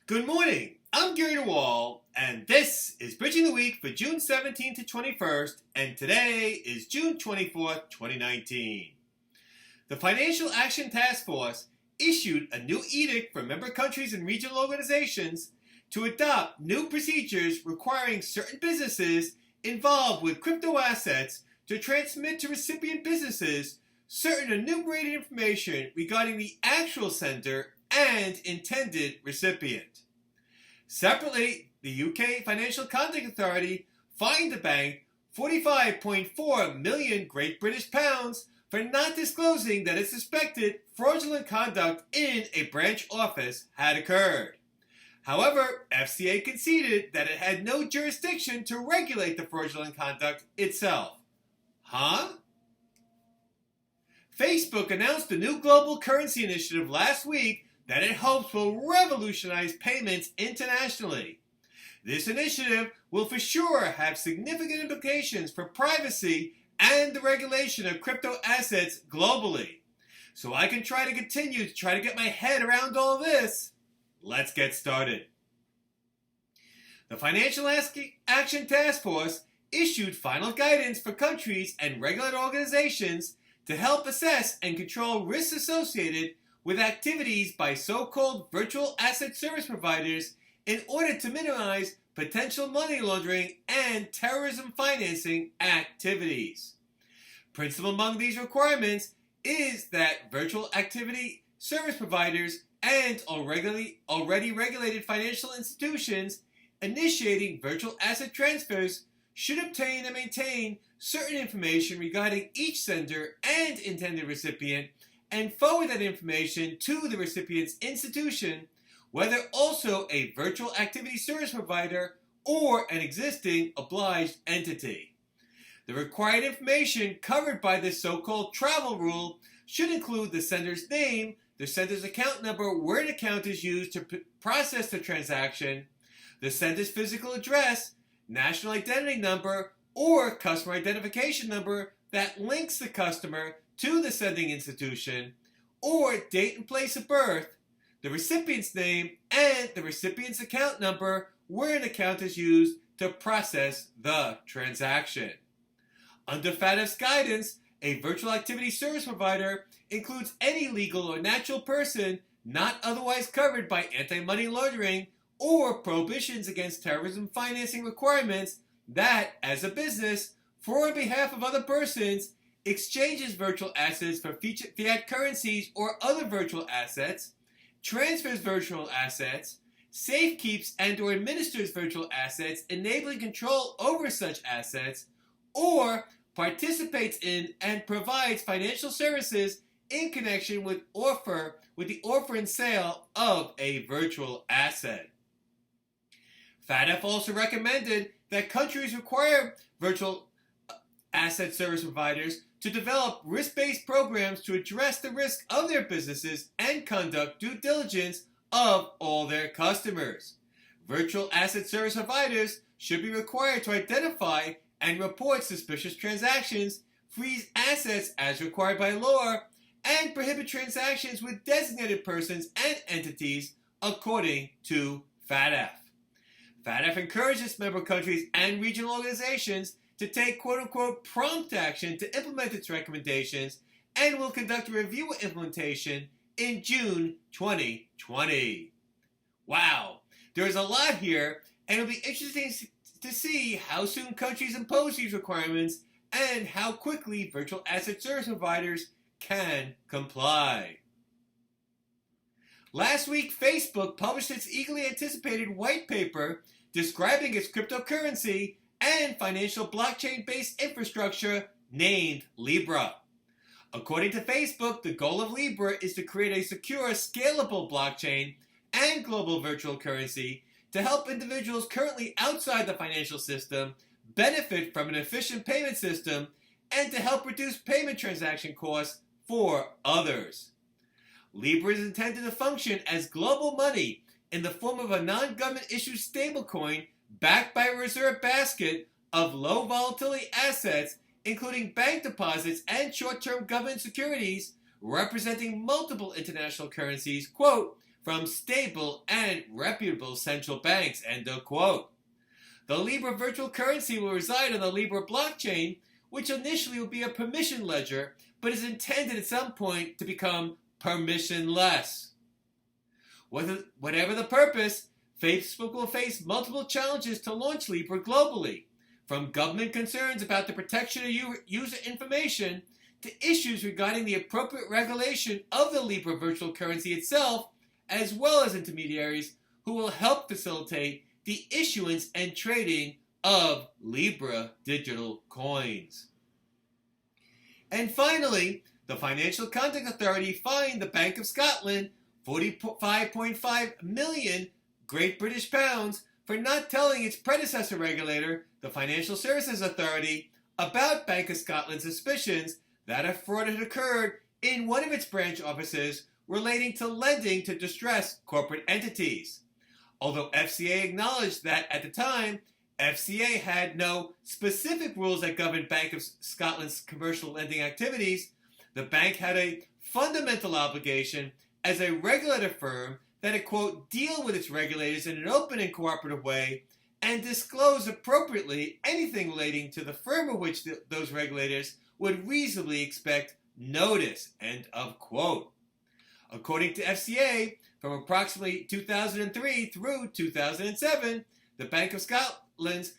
Good morning. I'm Gary DeWaal, and this is Bridging the Week for June 17th to 21st, and today is June 24th, 2019. The Financial Action Task Force issued a new edict for member countries and regional organizations to adopt new procedures requiring certain businesses involved with crypto assets to transmit to recipient businesses certain enumerated information regarding the actual sender and intended recipient. Separately, the UK Financial Conduct Authority fined the bank 45.4 million Great British pounds for not disclosing that its suspected fraudulent conduct in a branch office had occurred. However, FCA conceded that it had no jurisdiction to regulate the fraudulent conduct itself. Facebook announced a new global currency initiative last week that it hopes will revolutionize payments internationally. This initiative will for sure have significant implications for privacy and the regulation of crypto assets globally. So I can continue to get my head around all this. Let's get started. The Financial Action Task Force issued final guidance for countries and regulated organizations to help assess and control risks associated with activities by so-called virtual asset service providers in order to minimize potential money laundering and terrorism financing activities. Principal among these requirements is that virtual activity service providers and already regulated financial institutions initiating virtual asset transfers should obtain and maintain certain information regarding each sender and intended recipient and forward that information to the recipient's institution, whether also a virtual activity service provider or an existing obliged entity. The required information covered by this so-called travel rule should include the sender's name, the sender's account number where an account is used to process the transaction, the sender's physical address, national identity number, or customer identification number that links the customer to the sending institution, or date and place of birth, the recipient's name, and the recipient's account number where an account is used to process the transaction. Under FATF's guidance, a virtual activity service provider includes any legal or natural person not otherwise covered by anti-money laundering or prohibitions against terrorism financing requirements that, as a business, for or on behalf of other persons, exchanges virtual assets for fiat currencies or other virtual assets, transfers virtual assets, safekeeps and or administers virtual assets, enabling control over such assets, or participates in and provides financial services in connection with the offer and sale of a virtual asset. FATF also recommended that countries require virtual asset service providers to develop risk-based programs to address the risk of their businesses and conduct due diligence of all their customers. Virtual asset service providers should be required to identify and report suspicious transactions, freeze assets as required by law, and prohibit transactions with designated persons and entities according to FATF. FATF encourages member countries and regional organizations to take quote-unquote prompt action to implement its recommendations and will conduct a review of implementation in June 2020. Wow, there's a lot here, and it'll be interesting to see how soon countries impose these requirements and how quickly virtual asset service providers can comply. Last week, Facebook published its eagerly anticipated white paper describing its cryptocurrency and financial blockchain-based infrastructure named Libra. According to Facebook, the goal of Libra is to create a secure, scalable blockchain and global virtual currency to help individuals currently outside the financial system benefit from an efficient payment system and to help reduce payment transaction costs for others. Libra is intended to function as global money in the form of a non-government issued stablecoin backed by a reserve basket of low volatility assets, including bank deposits and short-term government securities representing multiple international currencies, quote, from stable and reputable central banks, end of quote. The Libra virtual currency will reside on the Libra blockchain, which initially will be a permission ledger, but is intended at some point to become permissionless. Whatever the purpose, Facebook will face multiple challenges to launch Libra globally, from government concerns about the protection of user information to issues regarding the appropriate regulation of the Libra virtual currency itself, as well as intermediaries who will help facilitate the issuance and trading of Libra digital coins. And finally, the Financial Conduct Authority fined the Bank of Scotland £45.5 million Great British pounds for not telling its predecessor regulator, the Financial Services Authority, about Bank of Scotland's suspicions that a fraud had occurred in one of its branch offices relating to lending to distressed corporate entities. Although FCA acknowledged that at the time, FCA had no specific rules that governed Bank of Scotland's commercial lending activities, the bank had a fundamental obligation as a regulator firm that it, quote, deal with its regulators in an open and cooperative way and disclose appropriately anything relating to the firm of which those regulators would reasonably expect notice, end of quote. According to FCA, from approximately 2003 through 2007, the Bank of Scotland's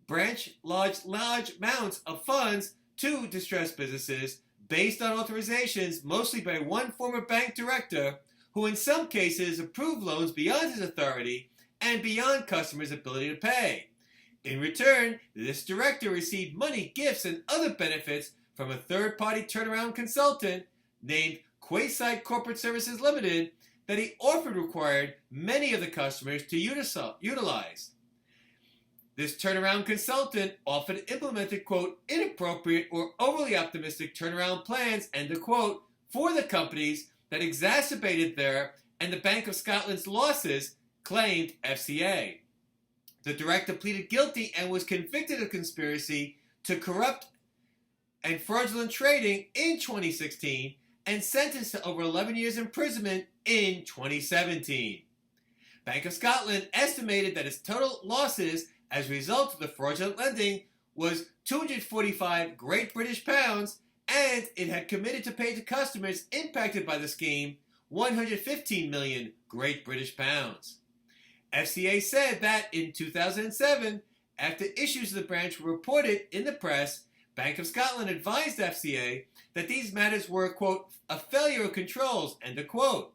branch large amounts of funds to distressed businesses based on authorizations mostly by one former bank director who in some cases approved loans beyond his authority and beyond customers' ability to pay. In return, this director received money, gifts, and other benefits from a third-party turnaround consultant named Quotations Corporate Services Limited that he often required many of the customers to utilize. This turnaround consultant often implemented, quote, inappropriate or overly optimistic turnaround plans, end of quote, for the companies that exacerbated their and the Bank of Scotland's losses, claimed FCA. The director pleaded guilty and was convicted of conspiracy to corrupt and fraudulent trading in 2016 and sentenced to over 11 years imprisonment in 2017. Bank of Scotland estimated that its total losses as a result of the fraudulent lending was 245 Great British pounds, and it had committed to pay to customers impacted by the scheme 115 million Great British pounds. FCA said that in 2007, after issues of the branch were reported in the press, Bank of Scotland advised FCA that these matters were, quote, a failure of controls, end of quote.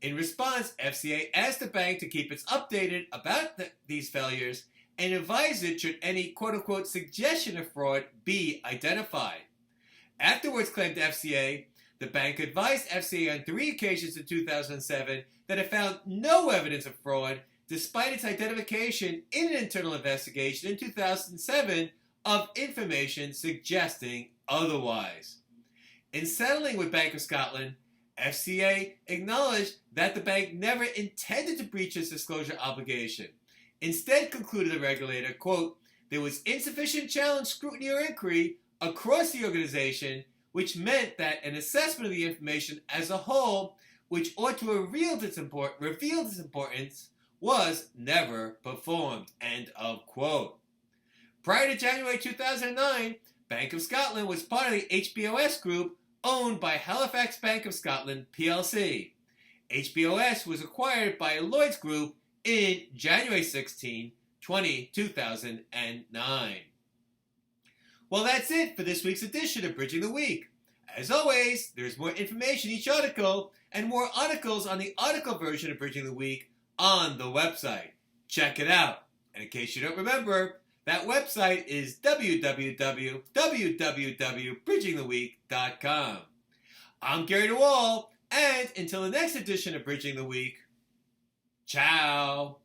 In response, FCA asked the bank to keep it updated about these failures and advised it should any, quote-unquote, suggestion of fraud be identified. Afterwards, claimed FCA, the bank advised FCA on 3 occasions in 2007 that it found no evidence of fraud despite its identification in an internal investigation in 2007 of information suggesting otherwise. In settling with Bank of Scotland, FCA acknowledged that the bank never intended to breach its disclosure obligation. Instead, concluded the regulator, quote, there was insufficient challenge, scrutiny, or inquiry across the organization, which meant that an assessment of the information as a whole, which ought to have revealed its importance, was never performed, end of quote. Prior to January 2009, Bank of Scotland was part of the HBOS group owned by Halifax Bank of Scotland plc. HBOS was acquired by Lloyds Group in January 16, 2009. Well, that's it for this week's edition of Bridging the Week. As always, there's more information each article and more articles on the article version of Bridging the Week on the website. Check it out. And in case you don't remember, that website is www.bridgingtheweek.com. I'm Gary DeWaal, and until the next edition of Bridging the Week, ciao.